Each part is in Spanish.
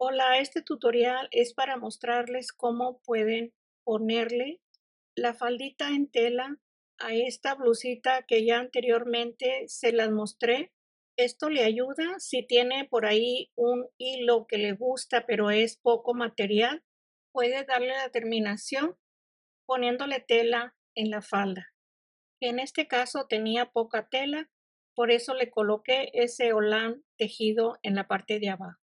Hola, este tutorial es para mostrarles cómo pueden ponerle la faldita en tela a esta blusita que ya anteriormente se las mostré. Esto le ayuda si tiene por ahí un hilo que le gusta, pero es poco material, puede darle la terminación poniéndole tela en la falda. En este caso tenía poca tela, por eso le coloqué ese holán tejido en la parte de abajo.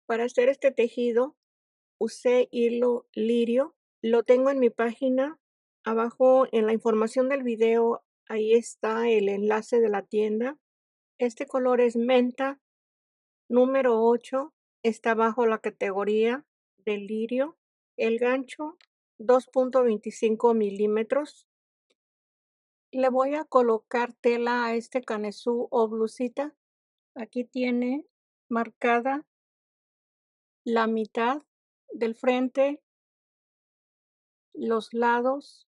Para hacer este tejido usé hilo lirio, lo tengo en mi página. Abajo en la información del video, ahí está el enlace de la tienda. Este color es menta, número 8, está bajo la categoría de lirio. El gancho, 2.25 milímetros. Le voy a colocar tela a este canesú o blusita. Aquí tiene marcada la mitad del frente, los lados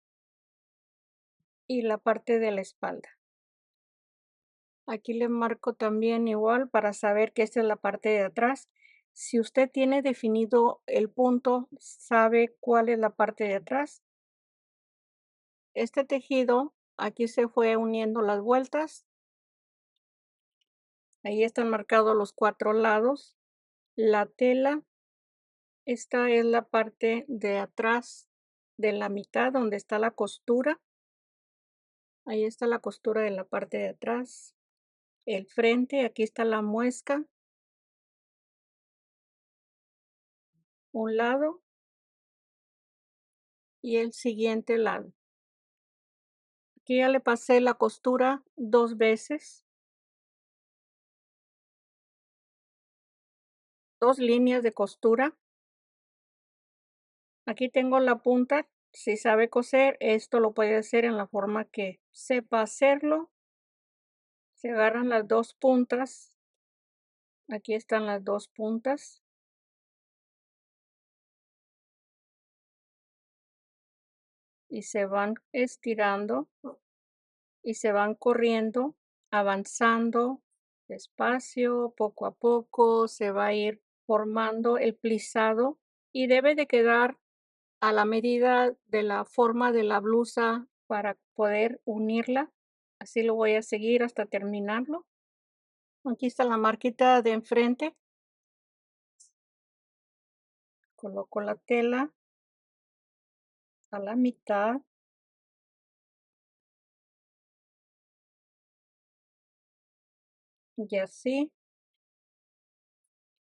y la parte de la espalda. Aquí le marco también igual para saber que esta es la parte de atrás. Si usted tiene definido el punto, sabe cuál es la parte de atrás. Este tejido, aquí se fue uniendo las vueltas. Ahí están marcados los 4 lados. La tela, esta es la parte de atrás de la mitad donde está la costura. Ahí está la costura de la parte de atrás. El frente, aquí está la muesca. Un lado y el siguiente lado. Aquí ya le pasé la costura 2 veces. 2 líneas de costura. Aquí tengo la punta. Si sabe coser, esto lo puede hacer en la forma que sepa hacerlo. Se agarran las 2 puntas. Aquí están las 2 puntas. Y se van estirando y se van corriendo, avanzando despacio, poco a poco, se va a ir formando el plisado y debe de quedar a la medida de la forma de la blusa para poder unirla. Así lo voy a seguir hasta terminarlo. Aquí está la marquita de enfrente. Coloco la tela a la mitad. Y así.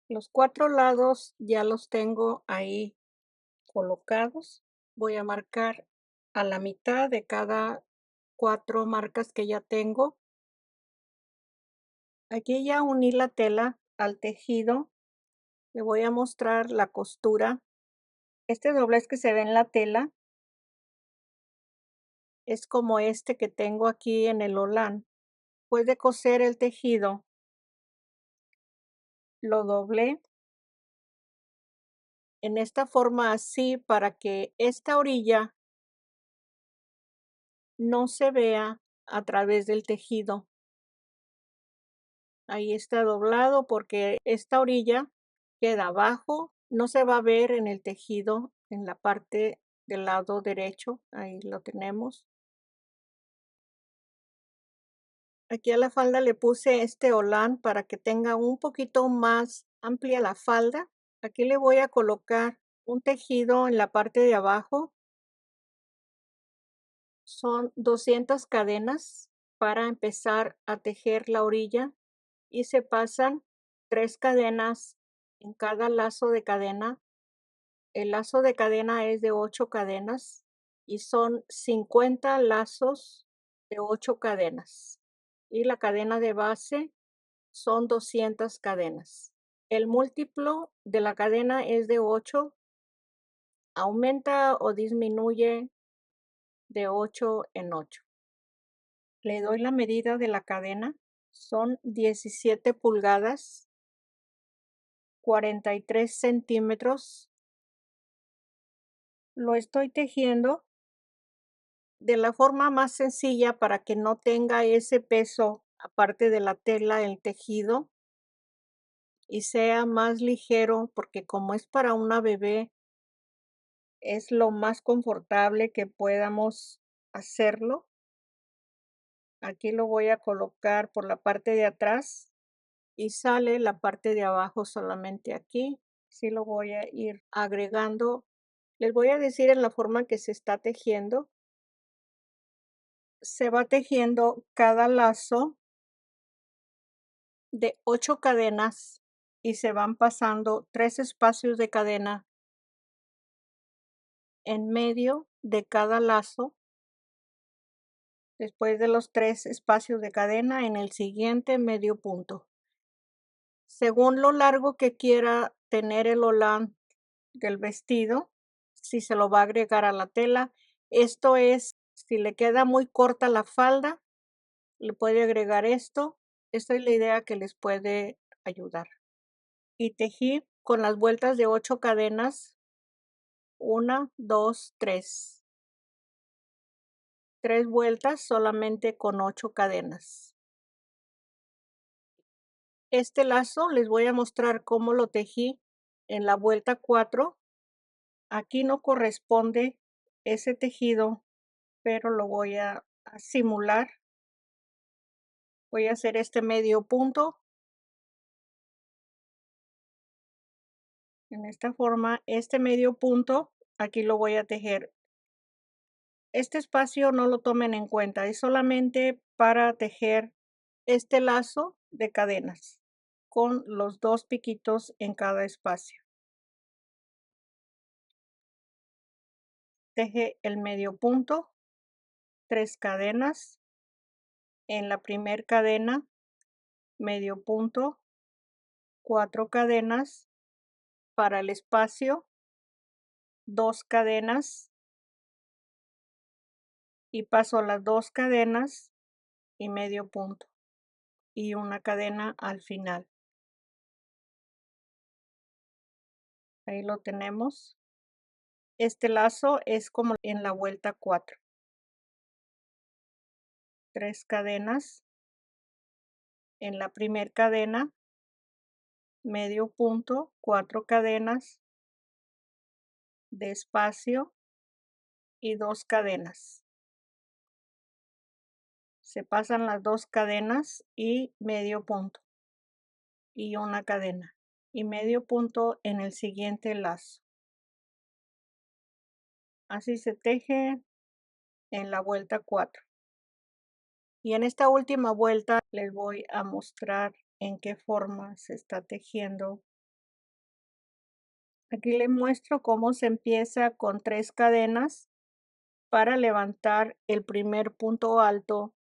Los 4 lados ya los tengo ahí colocados. Voy a marcar a la mitad de cada 4 marcas que ya tengo. Aquí ya uní la tela al tejido. Le voy a mostrar la costura. Este doblez que se ve en la tela es como este que tengo aquí en el holán. Puede coser el tejido. Lo doblé en esta forma así para que esta orilla no se vea a través del tejido. Ahí está doblado porque esta orilla queda abajo, no se va a ver en el tejido en la parte del lado derecho, ahí lo tenemos. Aquí a la falda le puse este holán para que tenga un poquito más amplia la falda. Aquí le voy a colocar un tejido en la parte de abajo. Son 200 cadenas para empezar a tejer la orilla y se pasan 3 cadenas en cada lazo de cadena. El lazo de cadena es de 8 cadenas y son 50 lazos de 8 cadenas. Y la cadena de base son 200 cadenas. El múltiplo de la cadena es de 8. Aumenta o disminuye de 8 en 8. Le doy la medida de la cadena. Son 17 pulgadas, 43 centímetros. Lo estoy tejiendo de la forma más sencilla para que no tenga ese peso, aparte de la tela, el tejido. y sea más ligero, porque como es para una bebé, es lo más confortable que podamos hacerlo. Aquí lo voy a colocar por la parte de atrás y sale la parte de abajo solamente aquí. Sí lo voy a ir agregando. Les voy a decir en la forma que se está tejiendo. Se va tejiendo cada lazo de 8 cadenas y se van pasando 3 espacios de cadena en medio de cada lazo. Después de los 3 espacios de cadena, en el siguiente medio punto. Según lo largo que quiera tener el holán del vestido, si se lo va a agregar a la tela, esto es, si le queda muy corta la falda, le puede agregar esto. Esta es la idea que les puede ayudar. Y tejí con las vueltas de 8 cadenas, 1, 2, 3. 3 vueltas solamente con 8 cadenas. Este lazo les voy a mostrar cómo lo tejí en la vuelta 4. Aquí no corresponde ese tejido, pero lo voy a simular. Voy a hacer este medio punto. En esta forma, este medio punto, aquí lo voy a tejer. Este espacio no lo tomen en cuenta, es solamente para tejer este lazo de cadenas con los 2 piquitos en cada espacio. Teje el medio punto, 3 cadenas. En la primer cadena, medio punto, 4 cadenas. Para el espacio, 2 cadenas. Y paso las 2 cadenas y medio punto. Y una cadena al final. Ahí lo tenemos. Este lazo es como en la vuelta 4. 3 cadenas. En la primer cadena, medio punto, 4 cadenas de espacio y 2 cadenas. Se pasan las 2 cadenas y medio punto y una cadena y medio punto en el siguiente lazo. Así se teje en la vuelta 4. Y en esta última vuelta les voy a mostrar en qué forma se está tejiendo. Aquí les muestro cómo se empieza con 3 cadenas para levantar el primer punto alto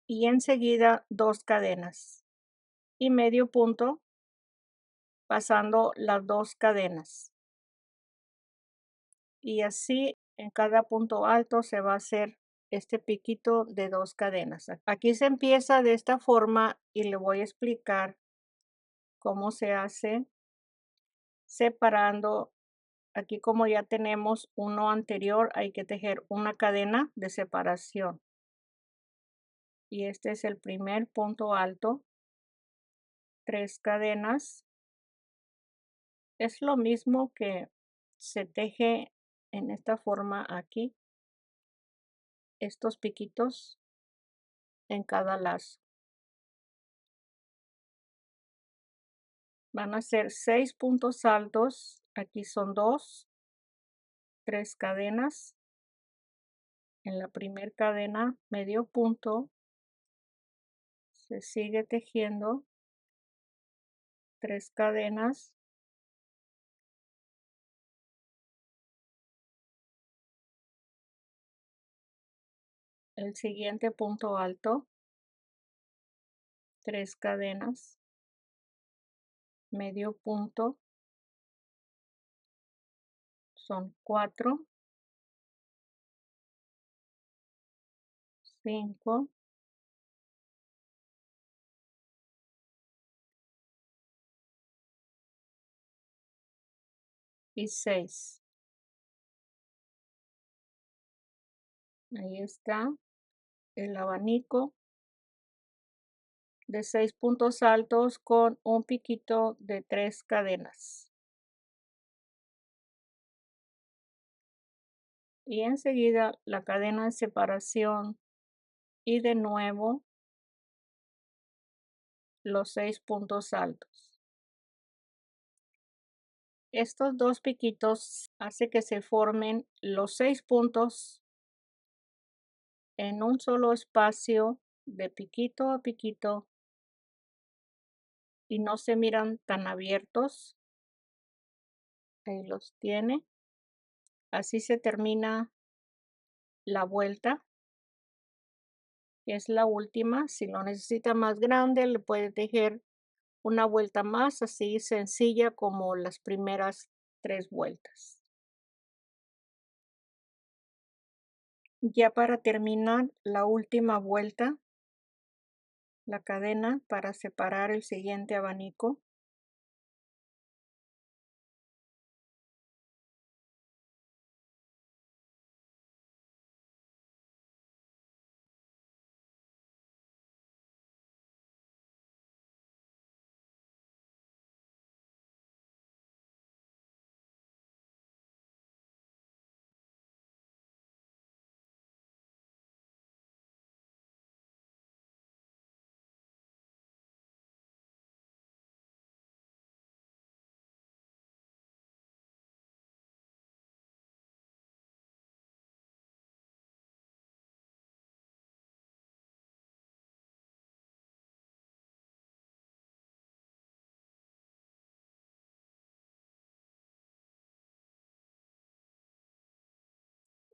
y enseguida 2 cadenas y medio punto pasando las 2 cadenas. Y así en cada punto alto se va a hacer este piquito de 2 cadenas. Aquí se empieza de esta forma y le voy a explicar cómo se hace separando. Aquí como ya tenemos uno anterior, hay que tejer una cadena de separación. Y este es el primer punto alto, 3 cadenas. Es lo mismo que se teje en esta forma aquí, estos piquitos en cada lazo. Van a ser 6 puntos altos, aquí son 2, 3 cadenas. En la primera cadena, medio punto, se sigue tejiendo 3 cadenas. El siguiente punto alto, 3 cadenas, medio punto, son 4, 5, y 6. Ahí está el abanico. de 6 puntos altos con un piquito de 3 cadenas. Y enseguida la cadena de separación y de nuevo los 6 puntos altos. Estos dos piquitos hace que se formen los 6 puntos en un solo espacio de piquito a piquito y no se miran tan abiertos. Ahí los tiene. Así se termina la vuelta. Es la última. Si lo necesita más grande, le puede tejer una vuelta más, así sencilla como las primeras 3 vueltas. Ya para terminar la última vuelta, la cadena para separar el siguiente abanico.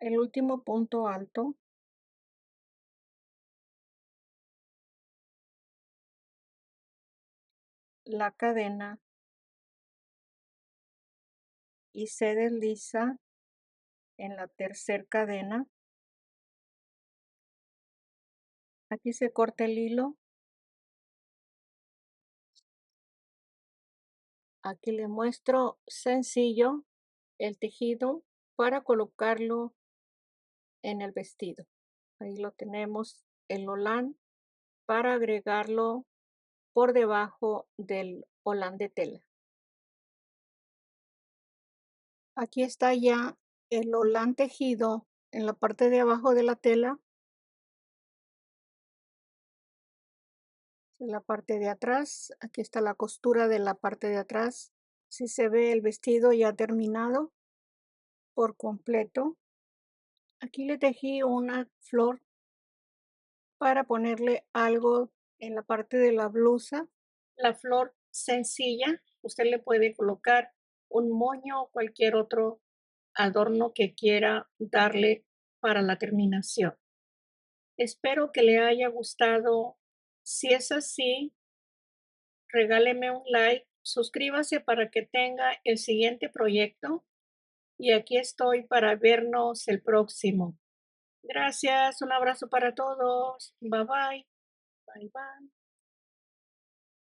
El último punto alto, la cadena y se desliza en la tercer cadena. Aquí se corta el hilo. Aquí le muestro sencillo el tejido para colocarlo en el vestido. Ahí lo tenemos, el holán, para agregarlo por debajo del holán de tela. Aquí está ya el holán tejido en la parte de abajo de la tela. En la parte de atrás, aquí está la costura de la parte de atrás. Si se ve el vestido ya terminado por completo. Aquí le tejí una flor para ponerle algo en la parte de la blusa. La flor sencilla, usted le puede colocar un moño o cualquier otro adorno que quiera darle para la terminación. Espero que le haya gustado. Si es así, regáleme un like, suscríbase para que tenga el siguiente proyecto y aquí estoy para vernos el próximo. Gracias, un abrazo para todos. Bye bye. Bye bye.